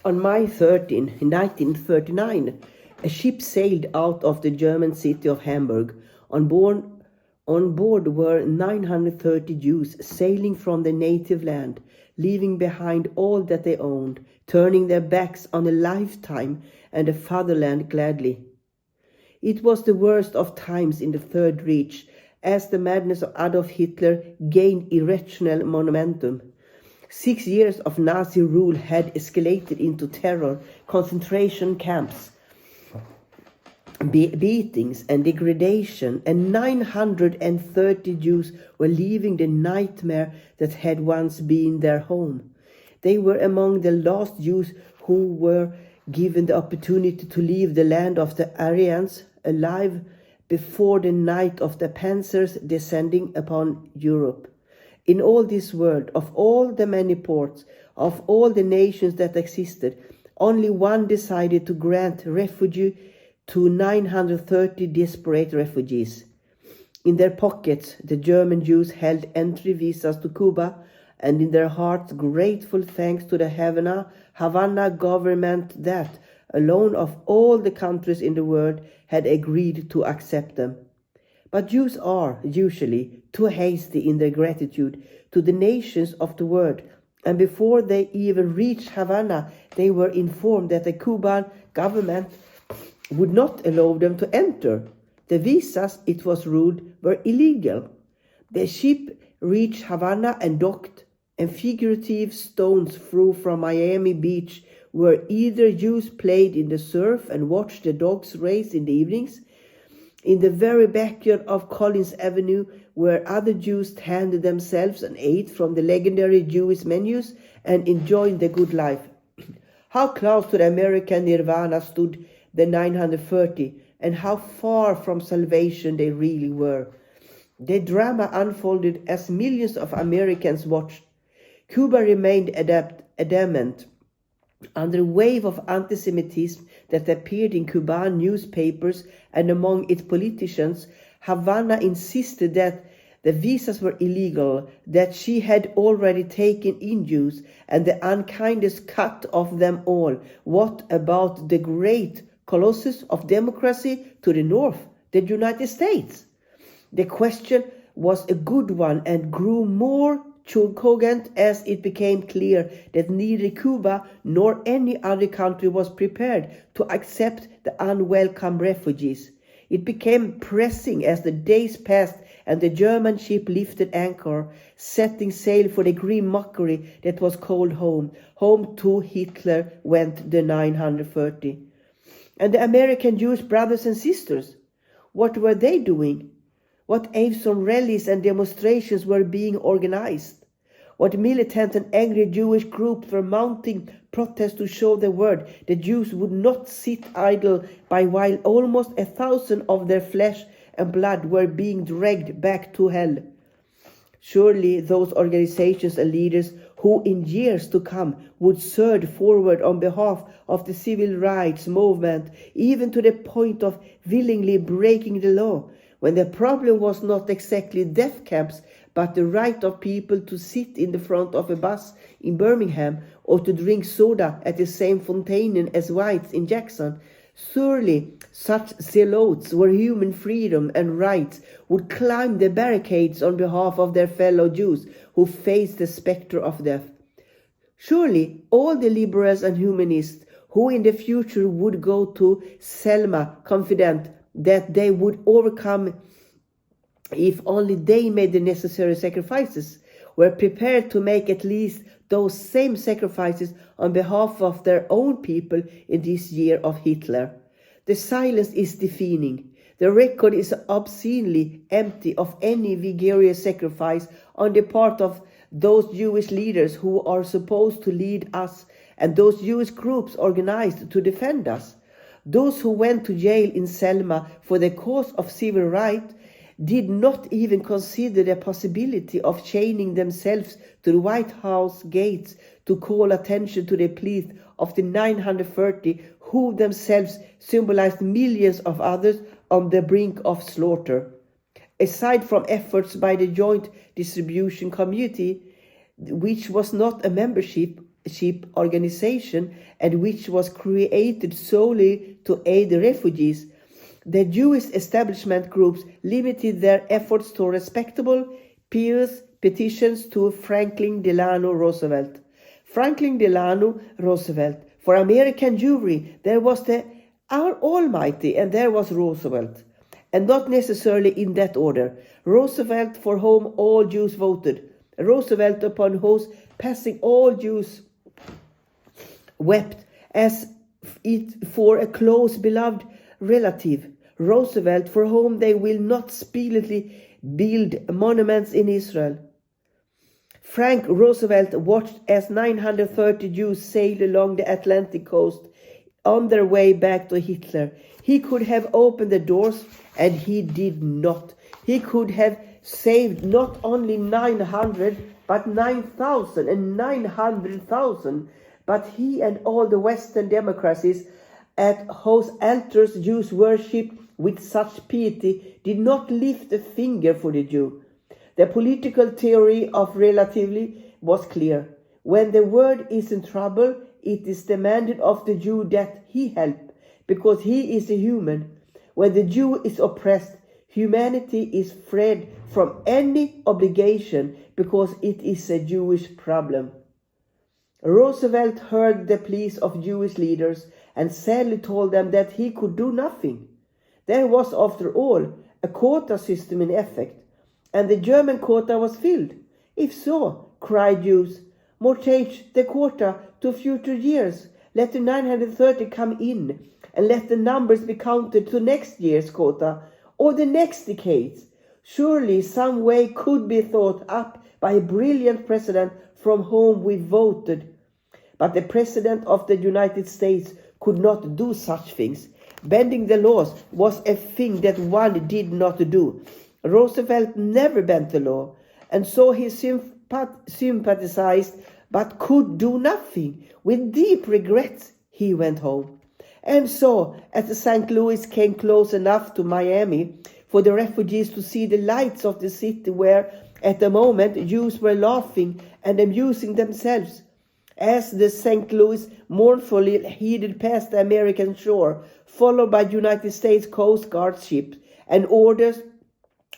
On May 13, 1939, a ship sailed out of the German city of Hamburg. On board were 930 Jews sailing from their native land, leaving behind all that they owned, turning their backs on a lifetime and a fatherland gladly. It was the worst of times in the Third Reich, as the madness of Adolf Hitler gained irrational momentum. 6 years of Nazi rule had escalated into terror, concentration camps, beatings and degradation, and 930 Jews were leaving the nightmare that had once been their home. They were among the last Jews who were given the opportunity to leave the land of the Aryans alive before the night of the Panzers descending upon Europe. In all this world, of all the many ports, of all the nations that existed, only one decided to grant refuge to 930 desperate refugees. In their pockets, the German Jews held entry visas to Cuba, and in their hearts grateful thanks to the Havana government that, alone of all the countries in the world, had agreed to accept them. But Jews are, usually, too hasty in their gratitude to the nations of the world, and before they even reached Havana, they were informed that the Cuban government would not allow them to enter. The visas, it was ruled, were illegal. The ship reached Havana and docked, and figurative stones threw from Miami Beach, where either Jews played in the surf and watched the dogs race in the evenings, in the very backyard of Collins Avenue, where other Jews handed themselves and ate from the legendary Jewish menus and enjoyed the good life. How close to the American nirvana stood the 930, and how far from salvation they really were. The drama unfolded as millions of Americans watched. Cuba remained adamant. Under a wave of anti-Semitism that appeared in Cuban newspapers and among its politicians, Havana insisted that the visas were illegal, that she had already taken in Jews, and the unkindest cut of them all. What about the great colossus of democracy to the north, the United States? The question was a good one and grew more cogent as it became clear that neither Cuba nor any other country was prepared to accept the unwelcome refugees. It became pressing as the days passed and the German ship lifted anchor, setting sail for the grim mockery that was called home. Home to Hitler went the 930. And the American Jewish brothers and sisters, what were they doing? What awesome rallies and demonstrations were being organized? What militant and angry Jewish groups were mounting protests to show the world the Jews would not sit idle by while almost 1,000 of their flesh and blood were being dragged back to hell. Surely those organizations and leaders who in years to come would surge forward on behalf of the civil rights movement, even to the point of willingly breaking the law, when the problem was not exactly death camps, but the right of people to sit in the front of a bus in Birmingham or to drink soda at the same fountain as whites in Jackson. Surely such zealots where human freedom and rights would climb the barricades on behalf of their fellow Jews who faced the specter of death. Surely all the liberals and humanists who in the future would go to Selma confident that they would overcome if only they made the necessary sacrifices, were prepared to make at least those same sacrifices on behalf of their own people in this year of Hitler. The silence is deafening. The record is obscenely empty of any vigorous sacrifice on the part of those Jewish leaders who are supposed to lead us and those Jewish groups organized to defend us. Those who went to jail in Selma for the cause of civil rights did not even consider the possibility of chaining themselves to the White House gates to call attention to the pleas of the 930 who themselves symbolized millions of others on the brink of slaughter. Aside from efforts by the Joint Distribution Committee, which was not a membership organization and which was created solely to aid the refugees, the Jewish establishment groups limited their efforts to respectable, pious petitions to Franklin Delano Roosevelt. Franklin Delano Roosevelt. For American Jewry, there was the Almighty and there was Roosevelt. And not necessarily in that order. Roosevelt, for whom all Jews voted. Roosevelt, upon whose passing all Jews wept as it for a close beloved relative. Roosevelt, for whom they will not speedily build monuments in Israel. Frank Roosevelt watched as 930 Jews sailed along the Atlantic coast on their way back to Hitler. He could have opened the doors, and he did not. He could have saved not only 900, but 9,000 and 900,000. But he and all the Western democracies at whose altars Jews worshipped with such piety did not lift a finger for the Jew. The political theory of relativity was clear. When the world is in trouble, it is demanded of the Jew that he help, because he is a human. When the Jew is oppressed, humanity is freed from any obligation because it is a Jewish problem. Roosevelt heard the pleas of Jewish leaders and sadly told them that he could do nothing. There was, after all, a quota system in effect, and the German quota was filled. If so, cried Jews, mortgage the quota to future years. Let the 930 come in, and let the numbers be counted to next year's quota, or the next decades. Surely some way could be thought up by a brilliant president from whom we voted. But the President of the United States could not do such things. Bending the laws was a thing that one did not do. Roosevelt never bent the law, and so he sympathized but could do nothing. With deep regrets, he went home. And so, as the St. Louis came close enough to Miami for the refugees to see the lights of the city where, at the moment, Jews were laughing and amusing themselves, as the St. Louis mournfully headed past the American shore, followed by United States Coast Guard ships, and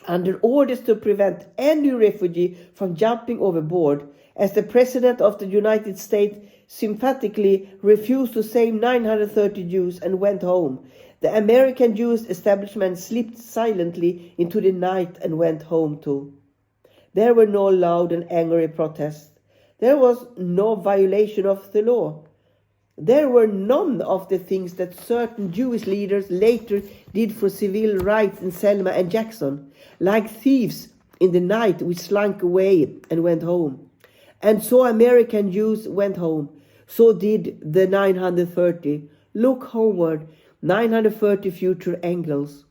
under orders to prevent any refugee from jumping overboard, as the President of the United States sympathetically refused to save 930 Jews and went home. The American Jewish establishment slipped silently into the night and went home too. There were no loud and angry protests. There was no violation of the law. There were none of the things that certain Jewish leaders later did for civil rights in Selma and Jackson, like thieves in the night which slunk away and went home. And so American Jews went home. So did the 930. Look homeward, 930 future angels.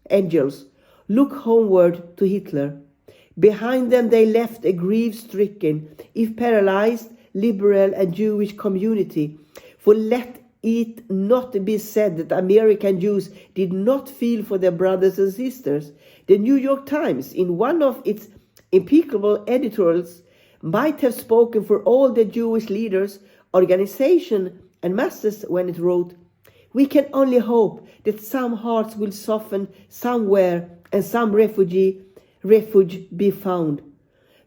Look homeward to Hitler. Behind them they left a grief-stricken, if paralyzed, liberal and Jewish community. For let it not be said that American Jews did not feel for their brothers and sisters. The New York Times, in one of its impeccable editorials, might have spoken for all the Jewish leaders, organization and masses when it wrote, "We can only hope that some hearts will soften somewhere and some refuge be found."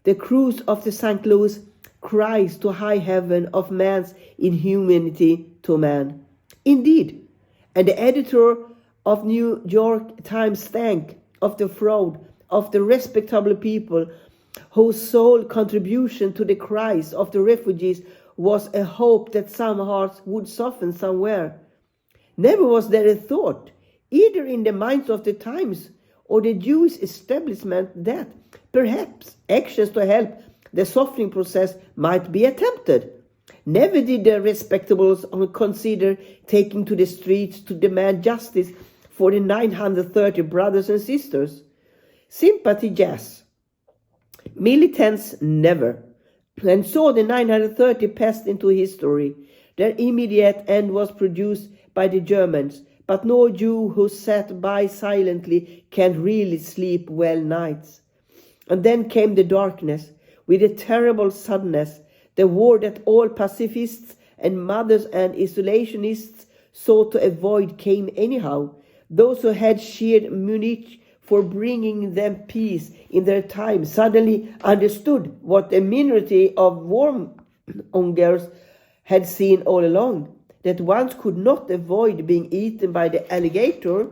The cruise of the St. Louis cries to high heaven of man's inhumanity to man. Indeed, and the editor of New York Times stank of the fraud of the respectable people whose sole contribution to the cries of the refugees was a hope that some hearts would soften somewhere. Never was there a thought, either in the minds of the Times or the Jewish establishment, that perhaps actions to help the softening process might be attempted. Never did the respectables consider taking to the streets to demand justice for the 930 brothers and sisters. Sympathy, yes. Militants, never. And so the 930 passed into history. Their immediate end was produced by the Germans, but no Jew who sat by silently can really sleep well nights. And then came the darkness, with a terrible suddenness, the war that all pacifists and mothers and isolationists sought to avoid came anyhow. Those who had cheered Munich for bringing them peace in their time suddenly understood what the minority of warmongers had seen all along, that one could not avoid being eaten by the alligator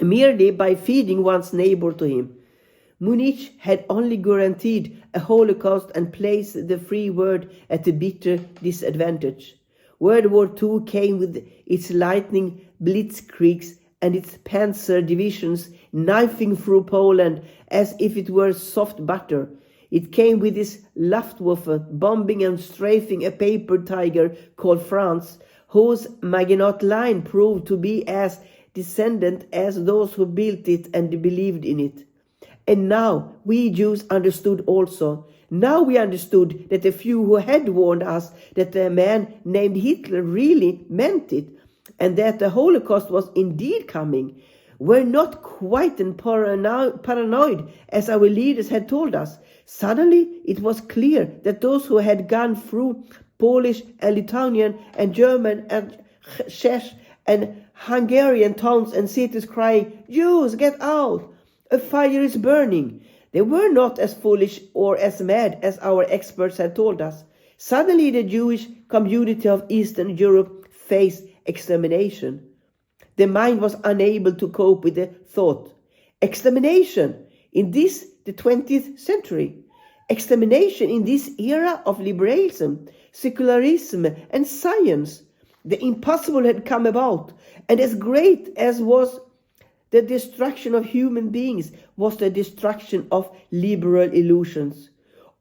merely by feeding one's neighbor to him. Munich had only guaranteed a Holocaust and placed the free word at a bitter disadvantage. World War II came with its lightning blitzkriegs and its panzer divisions knifing through Poland as if it were soft butter. It came with its Luftwaffe bombing and strafing a paper tiger called France, whose Maginot Line proved to be as descendant as those who built it and believed in it. And now we Jews understood also. Now we understood that the few who had warned us that a man named Hitler really meant it, and that the Holocaust was indeed coming, were not quite as paranoid as our leaders had told us. Suddenly it was clear that those who had gone through Polish and Lithuanian and German and Czech and Hungarian towns and cities crying, "Jews, get out! A fire is burning!" They were not as foolish or as mad as our experts had told us. Suddenly the Jewish community of Eastern Europe faced extermination. The mind was unable to cope with the thought. Extermination in the 20th century. Extermination in this era of liberalism, secularism and science. The impossible had come about, and as great as was the destruction of human beings was the destruction of liberal illusions.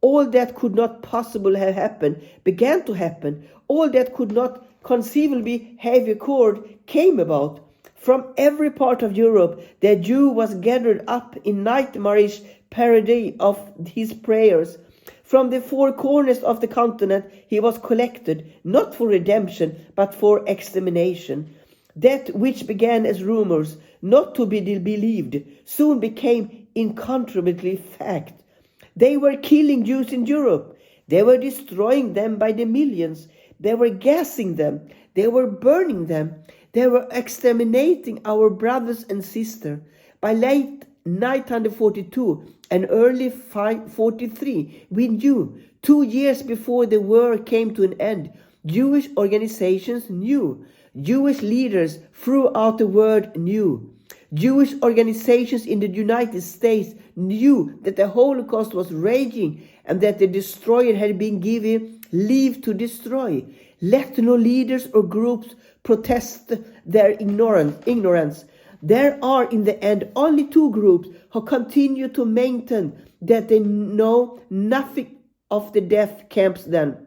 All that could not possibly have happened began to happen. All that could not conceivably have occurred came about. From every part of Europe, the Jew was gathered up in nightmarish parody of his prayers. From the four corners of the continent, he was collected, not for redemption, but for extermination. That which began as rumors, not to be believed, soon became incontrovertibly fact. They were killing Jews in Europe. They were destroying them by the millions. They were gassing them. They were burning them. They were exterminating our brothers and sisters. By late 1942 and early 1943, we knew, 2 years before the war came to an end, Jewish organizations knew. Jewish leaders throughout the world knew. Jewish organizations in the United States knew that the Holocaust was raging and that the destroyer had been given leave to destroy. Let no leaders or groups protest their ignorance. There are in the end only two groups who continue to maintain that they know nothing of the death camps then.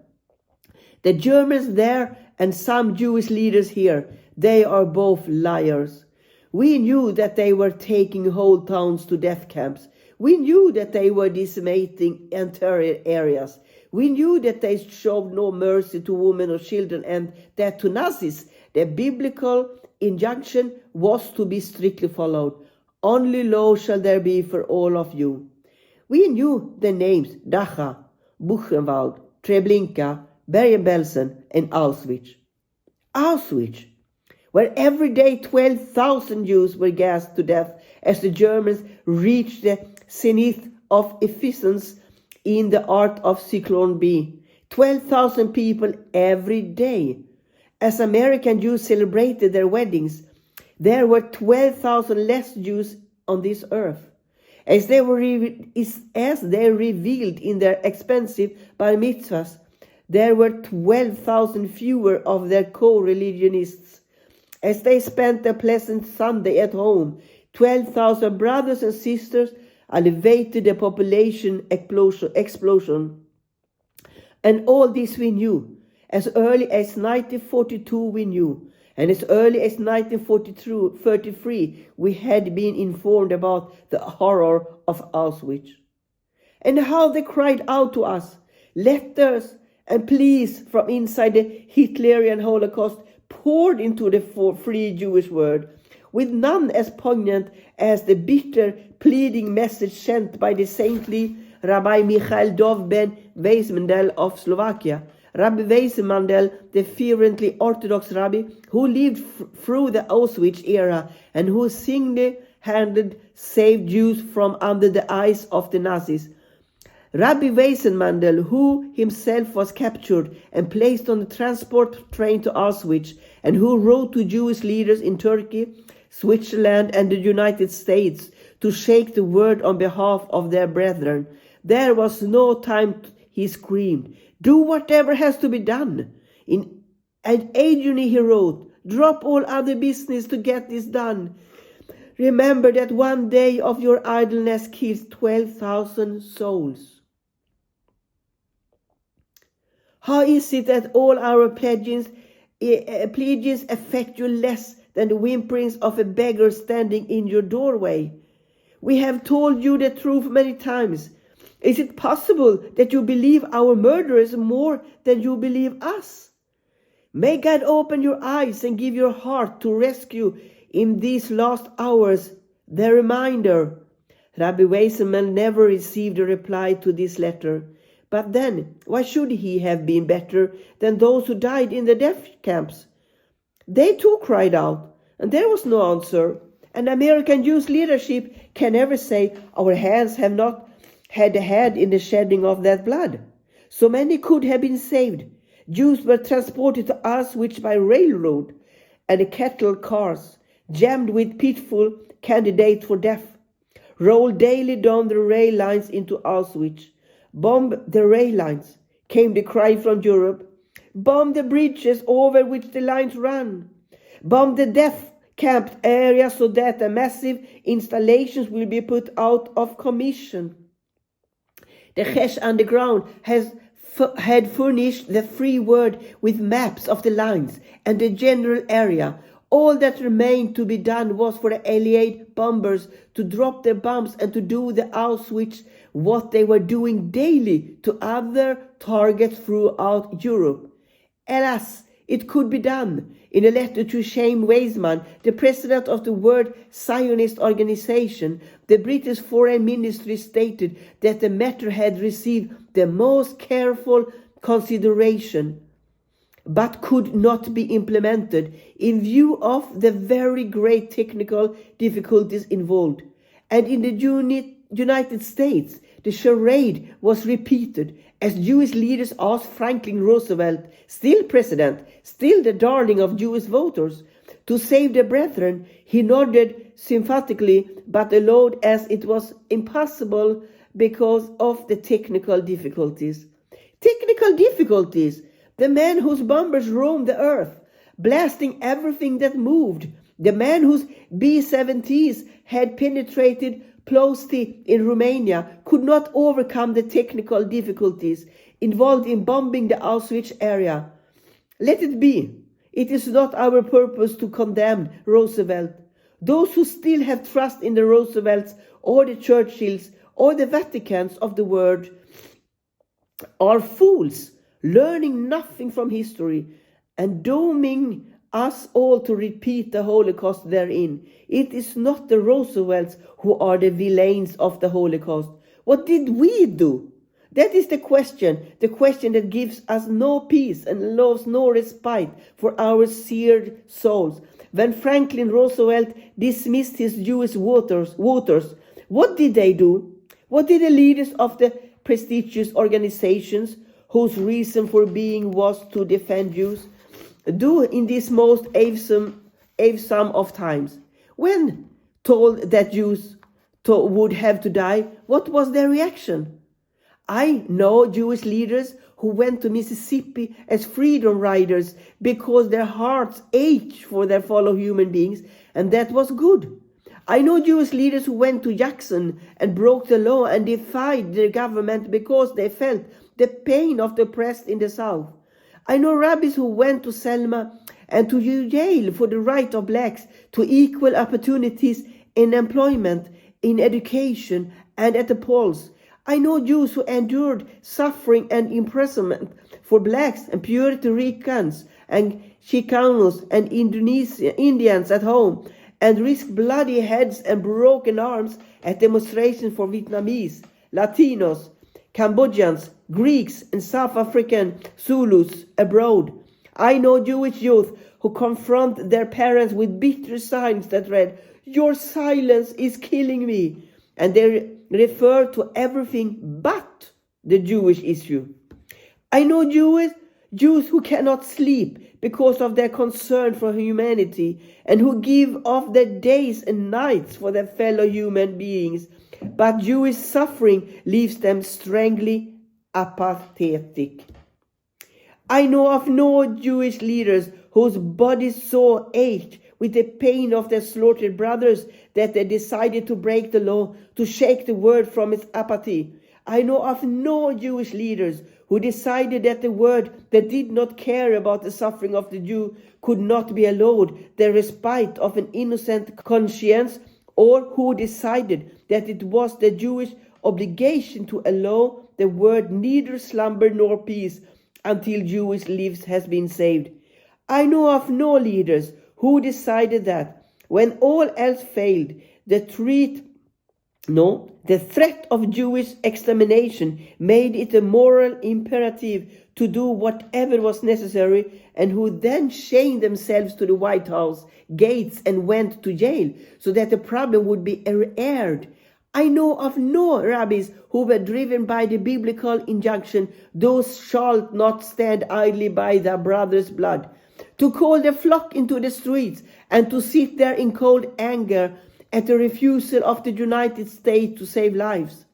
The Germans there and some Jewish leaders here, they are both liars. We knew that they were taking whole towns to death camps. We knew that they were decimating entire areas. We knew that they showed no mercy to women or children, and that to Nazis, the biblical injunction was to be strictly followed. Only law shall there be for all of you. We knew the names Dachau, Buchenwald, Treblinka, Bergen-Belsen, and Auschwitz. Auschwitz, where every day 12,000 Jews were gassed to death as the Germans reached the zenith of efficiency in the art of Cyclone B. 12,000 people every day. As American Jews celebrated their weddings, there were 12,000 less Jews on this earth. As they revealed in their expensive bar mitzvahs, there were 12,000 fewer of their co-religionists. As they spent a pleasant Sunday at home, 12,000 brothers and sisters elevated the population explosion. And all this we knew. As early as 1942 we knew. And as early as 1933 we had been informed about the horror of Auschwitz. And how they cried out to us, letters and pleas from inside the Hitlerian Holocaust poured into the free Jewish world, with none as poignant as the bitter, pleading message sent by the saintly Rabbi Michael Dov ben Weizmandel of Slovakia, Rabbi Weissmandel, the fervently Orthodox rabbi who lived through the Auschwitz era and who single-handedly saved Jews from under the eyes of the Nazis. Rabbi Weissmandel, who himself was captured and placed on the transport train to Auschwitz, and who wrote to Jewish leaders in Turkey, Switzerland, and the United States to shake the word on behalf of their brethren. There was no time, he screamed. Do whatever has to be done. In agony, he wrote, drop all other business to get this done. Remember that one day of your idleness kills 12,000 souls. How is it that all our pledges affect you less than the whimperings of a beggar standing in your doorway? We have told you the truth many times. Is it possible that you believe our murderers more than you believe us? May God open your eyes and give your heart to rescue in these last hours the reminder. Rabbi Weissman never received a reply to this letter. But then, why should he have been better than those who died in the death camps? They too cried out, and there was no answer. And American Jewish leadership can never say, our hands have not had a hand in the shedding of that blood. So many could have been saved. Jews were transported to Auschwitz by railroad and cattle cars, jammed with pitiful candidates for death, rolled daily down the rail lines into Auschwitz. Bomb the rail lines, came the cry from Europe. Bomb the bridges over which the lines ran. Bomb the death camp area so that the massive installations will be put out of commission. The Chesh Underground had furnished the free world with maps of the lines and the general area. All that remained to be done was for the Allied bombers to drop their bombs and to do the Auschwitz what they were doing daily to other targets throughout Europe. Alas, it could be done. In a letter to Chaim Weizmann, the president of the World Zionist Organization, the British Foreign Ministry stated that the matter had received the most careful consideration, but could not be implemented in view of the very great technical difficulties involved. And in the United States, the charade was repeated as Jewish leaders asked Franklin Roosevelt, still president, still the darling of Jewish voters, to save their brethren. He nodded sympathetically, but allowed as it was impossible because of the technical difficulties. Technical difficulties! The man whose bombers roamed the earth, blasting everything that moved. The man whose B-17s had penetrated Ploesti in Romania could not overcome the technical difficulties involved in bombing the Auschwitz area. Let it be. It is not our purpose to condemn Roosevelt. Those who still have trust in the Roosevelts or the Churchills or the Vaticans of the world are fools, learning nothing from history and dooming us all to repeat the Holocaust therein. It is not the Roosevelts who are the villains of the Holocaust. What did we do? That is the question that gives us no peace and allows no respite for our seared souls. When Franklin Roosevelt dismissed his Jewish voters, what did they do? What did the leaders of the prestigious organizations, whose reason for being was to defend Jews, do in this most awesome of times? When told that Jews would have to die, what was their reaction? I know Jewish leaders who went to Mississippi as freedom riders because their hearts ached for their fellow human beings, and that was good. I know Jewish leaders who went to Jackson and broke the law and defied the government because they felt the pain of the oppressed in the South. I know rabbis who went to Selma and to Yale for the right of blacks to equal opportunities in employment, in education, and at the polls. I know Jews who endured suffering and imprisonment for blacks and Puerto Ricans and Chicanos and Indians at home, and risked bloody heads and broken arms at demonstrations for Vietnamese, Latinos, Cambodians, Greeks, and South African Zulus abroad. I know Jewish youth who confront their parents with bitter signs that read, "Your silence is killing me." And they refer to everything but the Jewish issue. I know Jews who cannot sleep because of their concern for humanity and who give of their days and nights for their fellow human beings. But Jewish suffering leaves them strangely apathetic. I know of no Jewish leaders whose bodies so ached with the pain of their slaughtered brothers that they decided to break the law, to shake the world from its apathy. I know of no Jewish leaders who decided that the world that did not care about the suffering of the Jew could not be allowed the respite of an innocent conscience, or who decided that it was the Jewish obligation to allow the world neither slumber nor peace until Jewish lives has been saved. I know of no leaders who decided that when all else failed, the threat of Jewish extermination made it a moral imperative to do whatever was necessary, and who then chained themselves to the White House gates and went to jail so that the problem would be aired. I know of no rabbis who were driven by the biblical injunction, "Thou shalt not stand idly by thy brother's blood," to call the flock into the streets and to sit there in cold anger at the refusal of the United States to save lives.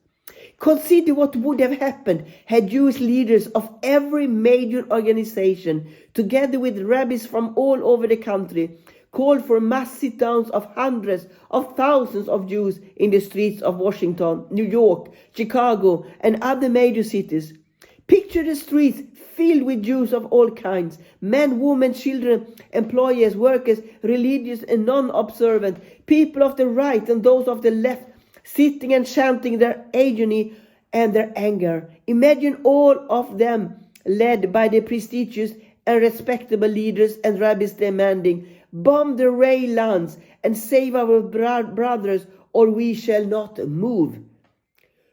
Consider what would have happened had Jewish leaders of every major organization, together with rabbis from all over the country, called for mass sit-downs of hundreds of thousands of Jews in the streets of Washington, New York, Chicago, and other major cities. Picture the streets filled with Jews of all kinds, men, women, children, employers, workers, religious and non-observant, people of the right and those of the left, sitting and chanting their agony and their anger. Imagine all of them led by the prestigious and respectable leaders and rabbis demanding, "Bomb the rail lands and save our brothers, or we shall not move."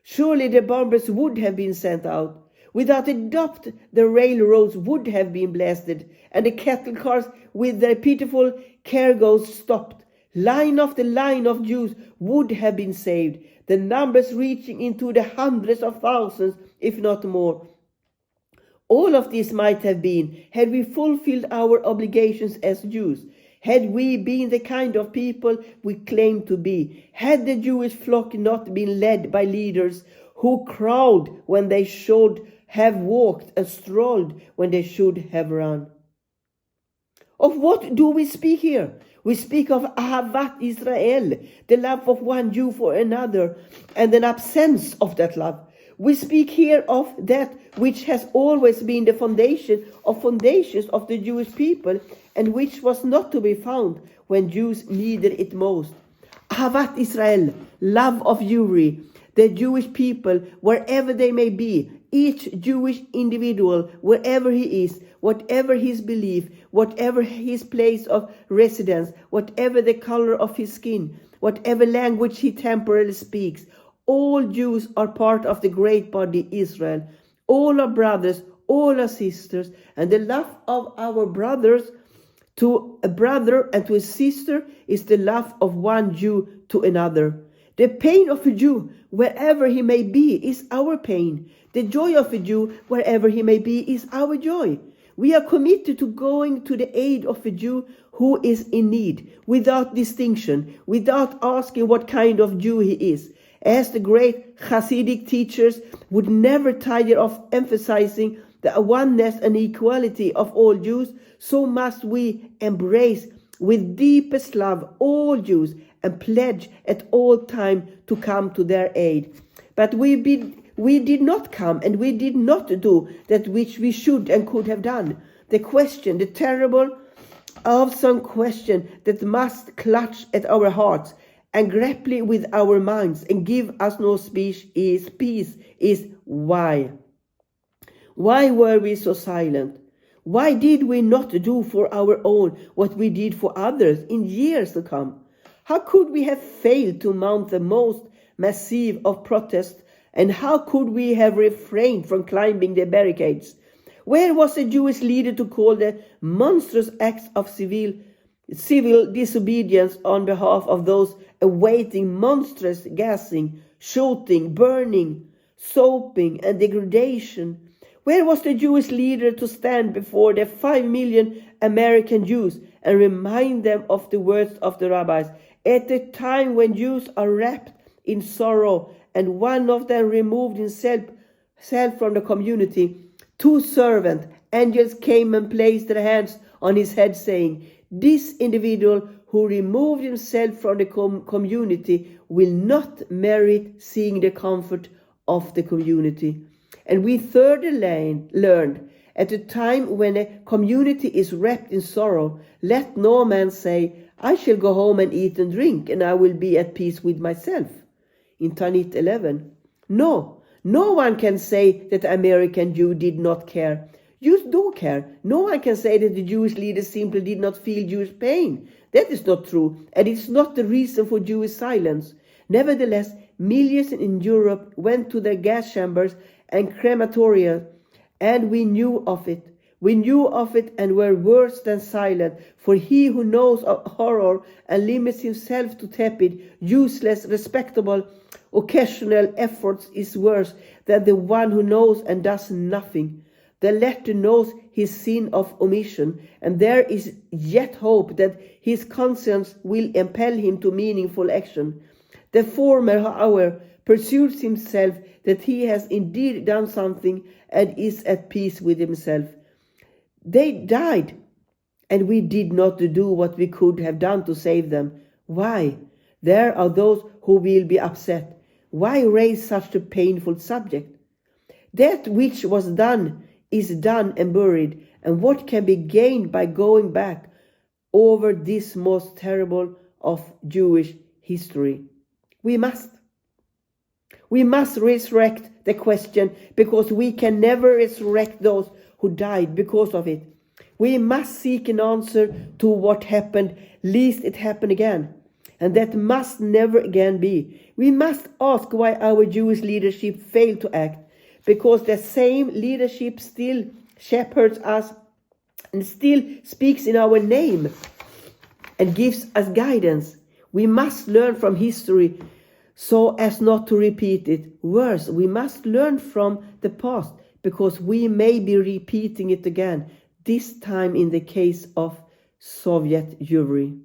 Surely the bombers would have been sent out. Without a doubt, the railroads would have been blasted, and the cattle cars with their pitiful cargoes stopped. Line after line of Jews would have been saved, the numbers reaching into the hundreds of thousands, if not more. All of this might have been had we fulfilled our obligations as Jews, had we been the kind of people we claim to be, had the Jewish flock not been led by leaders who crawled when they should have walked and strolled when they should have run. Of what do we speak here? We speak of Ahavat Israel, the love of one Jew for another, and an absence of that love. We speak here of that which has always been the foundations of the Jewish people, and which was not to be found when Jews needed it most. Ahavat Israel, love of Jewry, the Jewish people, wherever they may be, each Jewish individual, wherever he is, whatever his belief, whatever his place of residence, whatever the color of his skin, whatever language he temporarily speaks, all Jews are part of the great body Israel. All are brothers, all are sisters, and the love of our brothers to a brother and to a sister is the love of one Jew to another. The pain of a Jew, wherever he may be, is our pain. The joy of a Jew, wherever he may be, is our joy. We are committed to going to the aid of a Jew who is in need, without distinction, without asking what kind of Jew he is. As the great Hasidic teachers would never tire of emphasizing the oneness and equality of all Jews, so must we embrace with deepest love all Jews and pledge at all time to come to their aid. But we did not come, and we did not do that which we should and could have done. The question, the terrible, awesome question that must clutch at our hearts and grapple with our minds and give us no peace is why? Why were we so silent? Why did we not do for our own what we did for others in years to come? How could we have failed to mount the most massive of protests And how could we have refrained from climbing the barricades? Where was the Jewish leader to call the monstrous acts of civil disobedience on behalf of those awaiting monstrous gassing, shooting, burning, soaping, and degradation? Where was the Jewish leader to stand before the 5 million American Jews and remind them of the words of the rabbis? At the time when Jews are wrapped in sorrow and one of them removed himself from the community, 2 servant angels came and placed their hands on his head, saying, "This individual who removed himself from the community will not merit seeing the comfort of the community." And we thirdly learned, at a time when a community is wrapped in sorrow, let no man say, "I shall go home and eat and drink, and I will be at peace with myself." In Tanit 11. No one can say that the American Jew did not care. Jews do care. No one can say that the Jewish leaders simply did not feel Jewish pain. That is not true, and it's not the reason for Jewish silence. Nevertheless, millions in Europe went to their gas chambers and crematoria, and we knew of it. We knew of it and were worse than silent, for he who knows of horror and limits himself to tepid, useless, respectable, occasional efforts is worse than the one who knows and does nothing. The latter knows his sin of omission, and there is yet hope that his conscience will impel him to meaningful action. The former, however, persuades himself that he has indeed done something and is at peace with himself. They died, and we did not do what we could have done to save them. Why? There are those who will be upset. Why raise such a painful subject? That which was done is done and buried, and what can be gained by going back over this most terrible of Jewish history? We must resurrect the question, because we can never resurrect those who died because of it. We must seek an answer to what happened, lest it happen again. And that must never again be. We must ask why our Jewish leadership failed to act, because the same leadership still shepherds us and still speaks in our name and gives us guidance. We must learn from history so as not to repeat it. Worse, we must learn from the past, because we may be repeating it again, this time in the case of Soviet Jewry.